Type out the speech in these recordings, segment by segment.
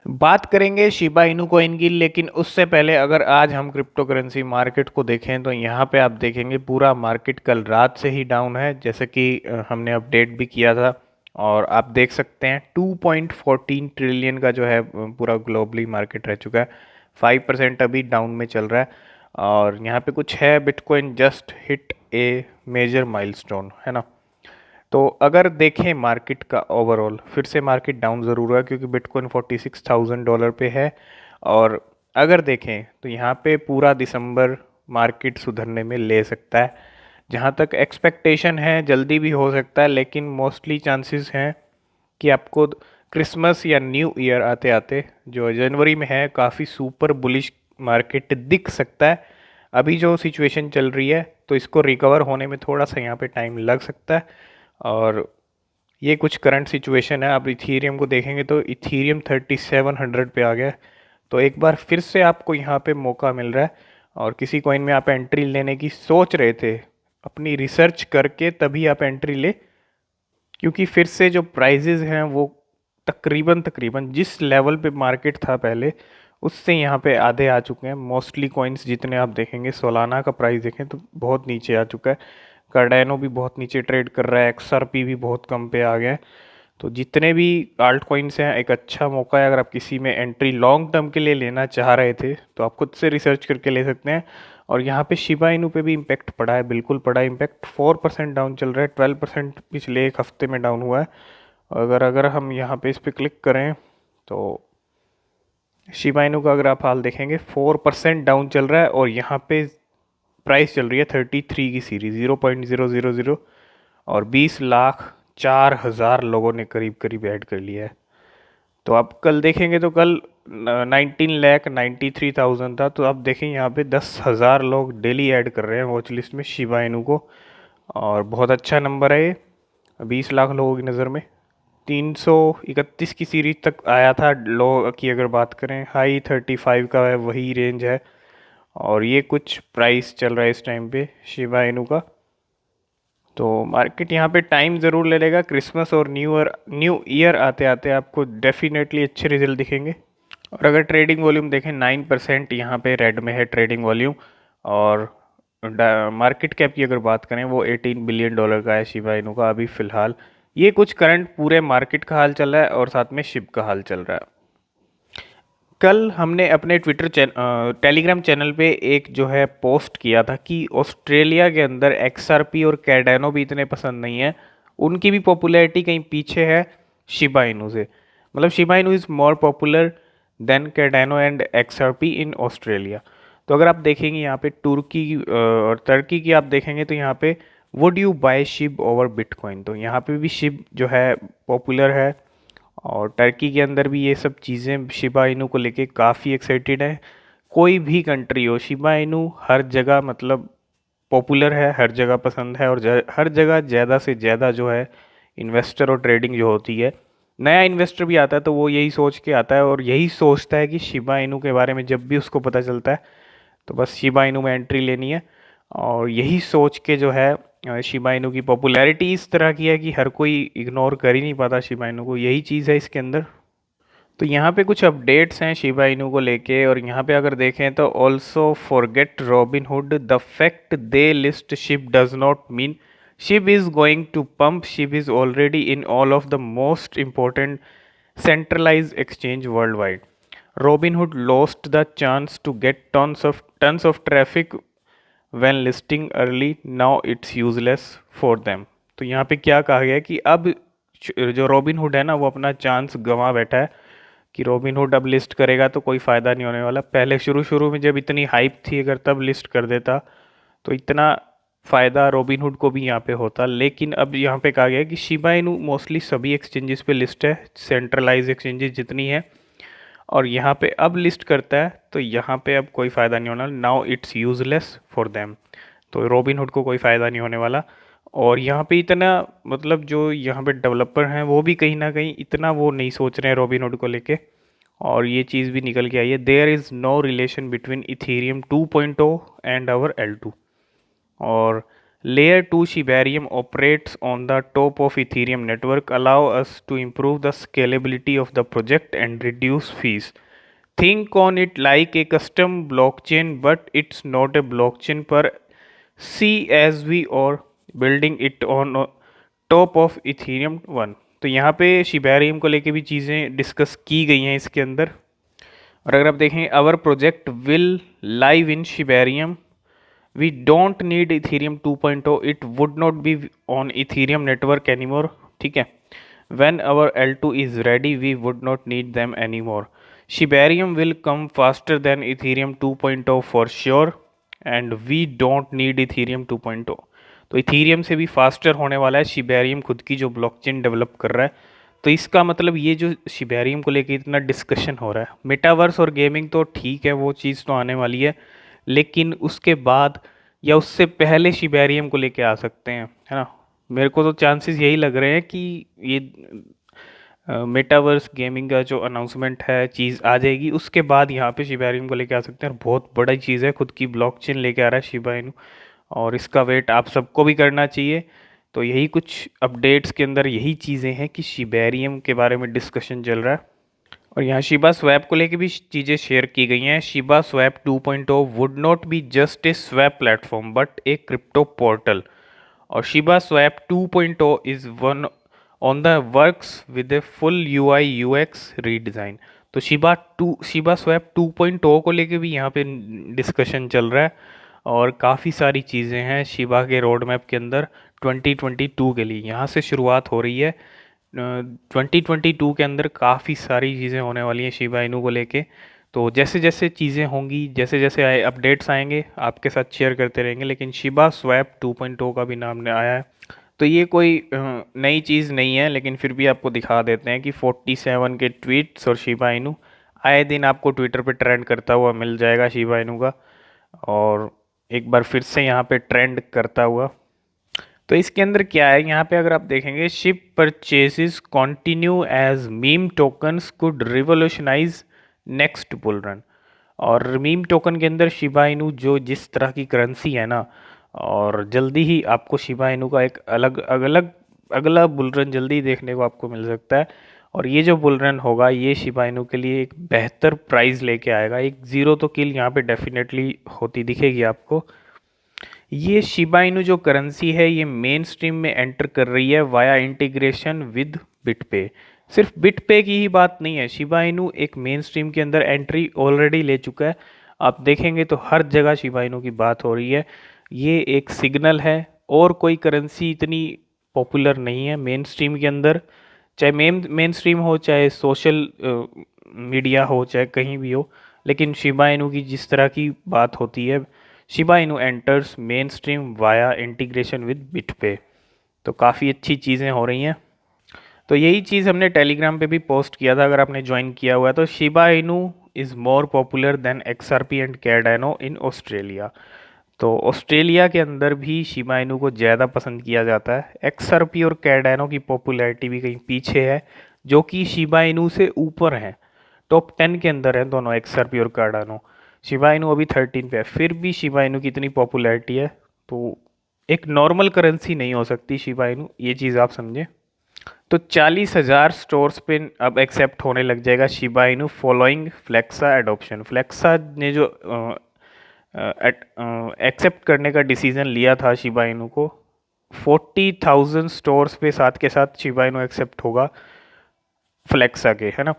बात करेंगे Shiba Inu coin की, लेकिन उससे पहले अगर आज हम क्रिप्टो करेंसी मार्केट को देखें तो यहाँ पे आप देखेंगे पूरा मार्केट कल रात से ही डाउन है, जैसे कि हमने अपडेट भी किया था। और आप देख सकते हैं 2.14 ट्रिलियन का जो है पूरा ग्लोबली मार्केट रह चुका है। 5% अभी डाउन में चल रहा है। और यहाँ पे कुछ है, बिटकॉइन जस्ट हिट ए मेजर माइलस्टोन, है ना। तो अगर देखें मार्केट का ओवरऑल, फिर से मार्केट डाउन ज़रूर हुआ क्योंकि बिटकॉइन $46,000 पे है। और अगर देखें तो यहाँ पे पूरा दिसंबर मार्केट सुधरने में ले सकता है। जहाँ तक एक्सपेक्टेशन है जल्दी भी हो सकता है, लेकिन मोस्टली चांसेस हैं कि आपको क्रिसमस या न्यू ईयर आते आते जो जनवरी में है काफ़ी सुपर बुलिश मार्केट दिख सकता है। अभी जो सिचुएशन चल रही है तो इसको रिकवर होने में थोड़ा सा यहाँ पे टाइम लग सकता है। और ये कुछ करंट सिचुएशन है। आप इथीरियम को देखेंगे तो इथीरियम 3700 पे आ गया है। तो एक बार फिर से आपको यहाँ पे मौका मिल रहा है। और किसी कॉइन में आप एंट्री लेने की सोच रहे थे, अपनी रिसर्च करके तभी आप एंट्री ले, क्योंकि फिर से जो प्राइजेज हैं वो तकरीबन तकरीबन जिस लेवल पे मार्केट था पहले उससे यहाँ पे आधे आ चुके हैं। मोस्टली कॉइन्स जितने आप देखेंगे, सोलाना का प्राइस देखें तो बहुत नीचे आ चुका है। कार्डेनो भी बहुत नीचे ट्रेड कर रहा है, एक्सआरपी भी बहुत कम पे आ गया है। तो जितने भी आल्ट कॉइन्स हैं, एक अच्छा मौका है। अगर आप किसी में एंट्री लॉन्ग टर्म के लिए लेना चाह रहे थे तो आप खुद से रिसर्च करके ले सकते हैं। और यहाँ पे शिबा इनू पे भी इम्पैक्ट पड़ा है, बिल्कुल पड़ा है इम्पैक्ट। 4% डाउन चल रहा है, 12% पिछले एक हफ्ते में डाउन हुआ है। अगर अगर हम यहाँ पे इस पे क्लिक करें तो शिबा इनू का अगर आप हाल देखेंगे 4% डाउन चल रहा है। और यहाँ पे प्राइस चल रही है 33 की सीरीज 0.000। और 20,04,000 लोगों ने करीब करीब ऐड कर लिया है। तो आप कल देखेंगे तो कल 19,93,000 था। तो आप देखें यहाँ पे 10,000 लोग डेली ऐड कर रहे हैं वॉच लिस्ट में शिबा इनू को। और बहुत अच्छा नंबर है ये 20 लाख लोगों की नज़र में। 331 की सीरीज तक आया था लो की, अगर बात करें हाई 35 का है, वही रेंज है। और ये कुछ प्राइस चल रहा है इस टाइम पे शिबा इनू का। तो मार्केट यहाँ पे टाइम ज़रूर ले लेगा। क्रिसमस और न्यू ईयर आते आते आपको डेफिनेटली अच्छे रिजल्ट दिखेंगे। और अगर ट्रेडिंग वॉल्यूम देखें 9% यहाँ पे रेड में है ट्रेडिंग वॉल्यूम। और मार्केट कैप की अगर बात करें वो $18 बिलियन का है शिबा इनू का अभी फ़िलहाल। ये कुछ करंट पूरे मार्केट का हाल चल रहा है और साथ में शिप का हाल चल रहा है। कल हमने अपने टेलीग्राम चैनल पे एक जो है पोस्ट किया था कि ऑस्ट्रेलिया के अंदर एक्सआरपी और कैडेनो भी इतने पसंद नहीं है। उनकी भी पॉपुलैरिटी कहीं पीछे है शिबा इनू से। मतलब Shiba Inu is more popular than Cardano and XRP in Australia. तो अगर आप देखेंगे यहाँ पे तुर्की और टर्की की आप देखेंगे तो यहाँ पे would you bye Shiv over bitcoin, तो यहाँ पे भी शिब जो है पॉपुलर है। और टर्की के अंदर भी ये सब चीज़ें शिबा इनू को लेके काफ़ी एक्साइटेड है। कोई भी कंट्री हो, शिबा इनू हर जगह मतलब पॉपुलर है, हर जगह पसंद है। और हर जगह ज़्यादा से ज़्यादा जो है इन्वेस्टर और ट्रेडिंग जो होती है, नया इन्वेस्टर भी आता है तो वो यही सोच के आता है और यही सोचता है कि शिबा इनू के बारे में जब भी उसको पता चलता है तो बस शिबा इनू में एंट्री लेनी है। और यही सोच के जो है शिबा इनू की पॉपुलैरिटी इस तरह की है कि हर कोई इग्नोर कर ही नहीं पाता शिबा इनू को, यही चीज़ है इसके अंदर। तो यहाँ पे कुछ अपडेट्स हैं शिबा इनू को लेके। और यहाँ पे अगर देखें तो also forget Robinhood the fact they list Shib does not mean Shib is going to pump. Shib is already in all of the most important centralized exchange worldwide. Robinhood lost the chance to get tons of traffic when listing early. Now it's useless for them. तो यहाँ पे क्या कहा गया है कि अब जो रॉबिनहुड है ना वो अपना चांस गंवा बैठा है कि रॉबिनहुड अब लिस्ट करेगा तो कोई फ़ायदा नहीं होने वाला। पहले शुरू शुरू में जब इतनी हाइप थी, अगर तब लिस्ट कर देता तो इतना फ़ायदा रॉबिनहुड को भी यहाँ पे होता। लेकिन अब यहाँ पे कहा गया है कि शिबा इनू मोस्टली सभी एक्सचेंजेस पे लिस्ट है, सेंट्रलाइज एक्सचेंजेस जितनी है। और यहाँ पे अब लिस्ट करता है तो यहाँ पे अब कोई फ़ायदा नहीं होना। Now it's useless for them. तो रॉबिनहुड को कोई फ़ायदा नहीं होने वाला। और यहाँ पे इतना मतलब जो यहाँ पे डेवलपर हैं वो भी कहीं ना कहीं इतना वो नहीं सोच रहे हैं रॉबिनहुड को लेके। और ये चीज़ भी निकल के आई है, there is no relation between Ethereum 2.0 and our L2। और Layer 2 Shibarium operates on the top of Ethereum network, allow us to improve the scalability of the project and reduce fees. Think on it like a custom blockchain, but it's not a blockchain per se as we are building it on top of Ethereum 1. तो यहाँ पे Shibarium को लेके भी चीज़ें discuss की गई हैं इसके अंदर। और अगर आप देखें, our project will live in Shibarium, we don't need ethereum 2.0, it would not be on ethereum network anymore, ठीक है। when our L2 is ready we would not need them anymore. Shibarium will come faster than ethereum 2.0 for sure and we don't need ethereum 2.0। तो Ethereum से भी faster होने वाला है Shibarium, खुद की जो ब्लॉकचेन डेवलप कर रहा है। तो इसका मतलब ये जो शिबेरियम को लेके इतना डिस्कशन हो रहा है, मेटावर्स और गेमिंग तो ठीक है, वो चीज़ तो आने वाली है, लेकिन उसके बाद या उससे पहले शिबेरियम को लेके आ सकते हैं, है ना। मेरे को तो चांसेस यही लग रहे हैं कि ये मेटावर्स गेमिंग का जो अनाउंसमेंट है चीज़ आ जाएगी, उसके बाद यहाँ पे शिबेरियम को लेके आ सकते हैं। और बहुत बड़ा चीज़ है, खुद की ब्लॉकचेन लेके आ रहा है शिबा इनू, और इसका वेट आप सबको भी करना चाहिए। तो यही कुछ अपडेट्स के अंदर यही चीज़ें हैं कि शिबेरियम के बारे में डिस्कशन चल रहा है। और यहाँ शिबा स्वैप को लेके भी चीज़ें शेयर की गई हैं। Shiba Swap 2.0 would not be just a swap platform but a crypto portal. और Shiba Swap 2.0 is one on the works with a full UI UX redesign. तो शिबा स्वैप 2.0 को लेके भी यहाँ पे डिस्कशन चल रहा है, और काफ़ी सारी चीज़ें हैं शिबा के रोड मैप के अंदर 2022 के लिए। यहाँ से शुरुआत हो रही है 2022 के अंदर, काफ़ी सारी चीज़ें होने वाली हैं शिबा इनू को लेके। तो जैसे जैसे चीज़ें होंगी, जैसे जैसे अपडेट्स आएंगे आपके साथ शेयर करते रहेंगे। लेकिन शिबा स्वैप 2.0 का भी नाम आया है, तो ये कोई नई चीज़ नहीं है, लेकिन फिर भी आपको दिखा देते हैं कि 47 के ट्वीट्स और शिबा इनू आए दिन आपको ट्विटर पे ट्रेंड करता हुआ मिल जाएगा शिबा इनू का, और एक बार फिर से यहाँ पे ट्रेंड करता हुआ। तो इसके अंदर क्या है, यहाँ पे अगर आप देखेंगे, Shib purchases continue as meme tokens could revolutionize next bull run. और मीम टोकन के अंदर शिबा इनू जो जिस तरह की करेंसी है ना, और जल्दी ही आपको शिबा इनू का एक अगला बुल रन जल्दी देखने को आपको मिल सकता है। और ये जो बुल रन होगा ये शिबा इनू के लिए एक बेहतर प्राइस लेके आएगा। एक ज़ीरो तो किल यहाँ पे डेफिनेटली होती दिखेगी आपको। ये शिबा इनू जो करेंसी है ये मेन स्ट्रीम में एंटर कर रही है वाया इंटीग्रेशन विद बिटपे। सिर्फ बिटपे की ही बात नहीं है, शिबा इनू एक मेन स्ट्रीम के अंदर एंट्री ऑलरेडी ले चुका है। आप देखेंगे तो हर जगह शिबा इनू की बात हो रही है। ये एक सिग्नल है, और कोई करेंसी इतनी पॉपुलर नहीं है मेन स्ट्रीम के अंदर, चाहे मेन स्ट्रीम हो, चाहे सोशल मीडिया हो, चाहे कहीं भी हो, लेकिन शिबा इनू की जिस तरह की बात होती है, Shiba Inu enters mainstream via integration with BitPay. तो काफ़ी अच्छी चीज़ें हो रही हैं। तो यही चीज़ हमने टेलीग्राम पे भी पोस्ट किया था, अगर आपने ज्वाइन किया हुआ है। तो Shiba Inu is more popular than XRP and Cardano in Australia. तो ऑस्ट्रेलिया के अंदर भी शिबा इनू को ज़्यादा पसंद किया जाता है। XRP और कैर्डानो की पॉपुलैरिटी भी कहीं पीछे है, जो कि शिबा इनू से ऊपर हैं। टॉप 10 के अंदर हैं दोनों, XRP और कार्डानो। शिबा इनू अभी 13 पे है, फिर भी शिबा इनू की इतनी पॉपुलैरिटी है। तो एक नॉर्मल करेंसी नहीं हो सकती शिबा इनू, ये चीज़ आप समझें। तो 40,000 स्टोर्स पे अब एक्सेप्ट होने लग जाएगा शिबा इनू फॉलोइंग फ्लेक्सा एडॉप्शन। फ्लेक्सा ने जो एक्सेप्ट करने का डिसीजन लिया था शिबा इनू को, 40,000 स्टोर्स पे साथ के साथ शिबा इनू एक्सेप्ट होगा फ्लेक्सा के, है ना।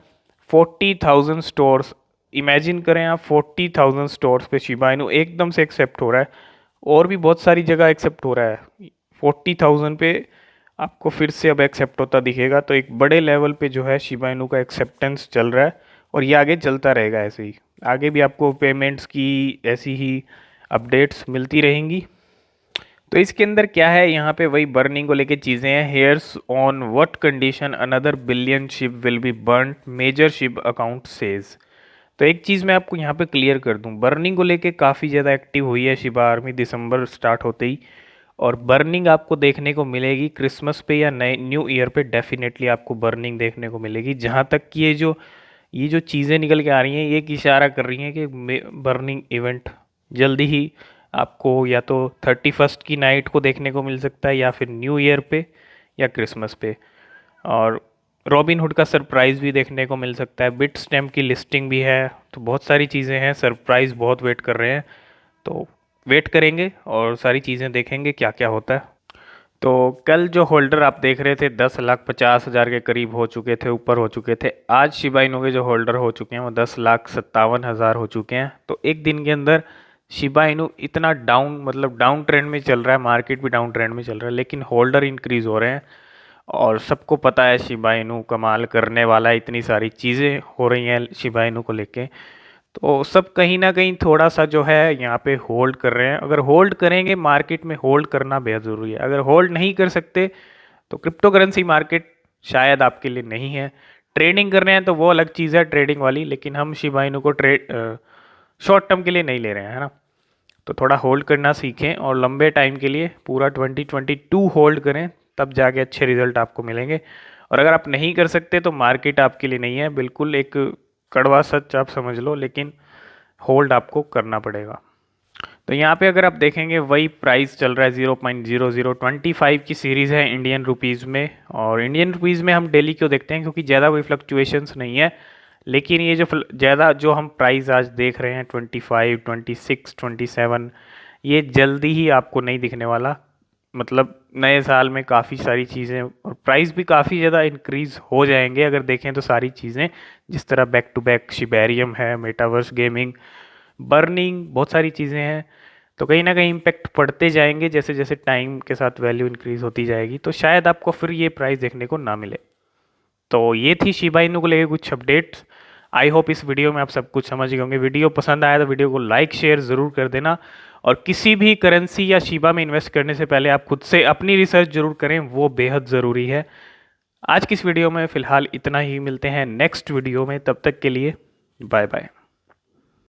40,000 स्टोर्स, इमेजिन करें आप, 40,000 स्टोर्स पे शिबा इनू एकदम से एक्सेप्ट हो रहा है, और भी बहुत सारी जगह एक्सेप्ट हो रहा है। 40,000 पे आपको फिर से अब एक्सेप्ट होता दिखेगा। तो एक बड़े लेवल पे जो है शिबा इनू का एक्सेप्टेंस चल रहा है, और ये आगे चलता रहेगा ऐसे ही। आगे भी आपको पेमेंट्स की ऐसी ही अपडेट्स मिलती रहेंगी। तो इसके अंदर क्या है, यहाँ पे वही बर्निंग को लेके चीज़ें हैं। Here's on what condition another billion Shib will be burn, major Shib account says. तो एक चीज़ मैं आपको यहाँ पे क्लियर कर दूँ, बर्निंग को लेके काफ़ी ज़्यादा एक्टिव हुई है शिबा आर्मी दिसंबर स्टार्ट होते ही, और बर्निंग आपको देखने को मिलेगी क्रिसमस पे या नए न्यू ईयर पे, डेफिनेटली आपको बर्निंग देखने को मिलेगी। जहाँ तक कि ये जो चीज़ें निकल के आ रही हैं, ये एक इशारा कर रही हैं कि बर्निंग इवेंट जल्दी ही आपको या तो 31st की नाइट को देखने को मिल सकता है, या फिर न्यू ईयर पे, या क्रिसमस पे। और रॉबिनहुड का सरप्राइज़ भी देखने को मिल सकता है, बिट स्टैम्प की लिस्टिंग भी है। तो बहुत सारी चीज़ें हैं, सरप्राइज़ बहुत वेट कर रहे हैं। तो वेट करेंगे और सारी चीज़ें देखेंगे क्या क्या होता है। तो कल जो होल्डर आप देख रहे थे 10,50,000 के करीब हो चुके थे, ऊपर हो चुके थे। आज शिबा इनू के जो होल्डर हो चुके हैं वो 10,57,000 हो चुके हैं। तो एक दिन के अंदर शिबा इनू इतना डाउन, मतलब डाउन ट्रेंड में चल रहा है, मार्केट भी डाउन ट्रेंड में चल रहा है, लेकिन होल्डर इंक्रीज हो रहे हैं। और सबको पता है शिबा इनू कमाल करने वाला है, इतनी सारी चीज़ें हो रही हैं शिबा इनू को लेके। तो सब कहीं ना कहीं थोड़ा सा जो है यहाँ पे होल्ड कर रहे हैं। अगर होल्ड करेंगे, मार्केट में होल्ड करना बेहद ज़रूरी है। अगर होल्ड नहीं कर सकते तो क्रिप्टो करेंसी मार्केट शायद आपके लिए नहीं है। ट्रेडिंग कर रहे हैं तो वो अलग चीज़ है, ट्रेडिंग वाली, लेकिन हम शिबा इनू को शॉर्ट टर्म के लिए नहीं ले रहे हैं, है ना। तो थोड़ा होल्ड करना सीखें और लंबे टाइम के लिए पूरा 2022 होल्ड करें, तब जाके अच्छे रिजल्ट आपको मिलेंगे। और अगर आप नहीं कर सकते तो मार्केट आपके लिए नहीं है, बिल्कुल एक कड़वा सच आप समझ लो, लेकिन होल्ड आपको करना पड़ेगा। तो यहाँ पे अगर आप देखेंगे वही प्राइस चल रहा है, 0.0025 की सीरीज़ है इंडियन रुपीज़ में। और इंडियन रुपीज़ में हम डेली क्यों देखते हैं, क्योंकि ज़्यादा कोई फ्लक्चुएशंस नहीं है। लेकिन ये जो ज़्यादा जो हम प्राइस आज देख रहे हैं 25, 26, 27, ये जल्दी ही आपको नहीं दिखने वाला। मतलब नए साल में काफ़ी सारी चीज़ें और प्राइस भी काफ़ी ज़्यादा इंक्रीज़ हो जाएंगे अगर देखें तो सारी चीज़ें, जिस तरह बैक टू बैक शिबेरियम है, मेटावर्स गेमिंग, बर्निंग, बहुत सारी चीज़ें हैं। तो कहीं ना कहीं इम्पेक्ट पड़ते जाएंगे जैसे जैसे टाइम के साथ वैल्यू इंक्रीज़ होती जाएगी। तो शायद आपको फिर ये प्राइस देखने को ना मिले। तो ये थी शिबा इनू को लेके कुछ अपडेट्स। आई होप इस वीडियो में आप सब कुछ समझ गए होंगे। वीडियो पसंद आया तो वीडियो को लाइक शेयर ज़रूर कर देना। और किसी भी करेंसी या शिबा में इन्वेस्ट करने से पहले आप खुद से अपनी रिसर्च ज़रूर करें, वो बेहद ज़रूरी है। आज की इस वीडियो में फ़िलहाल इतना ही, मिलते हैं नेक्स्ट वीडियो में, तब तक के लिए बाय बाय।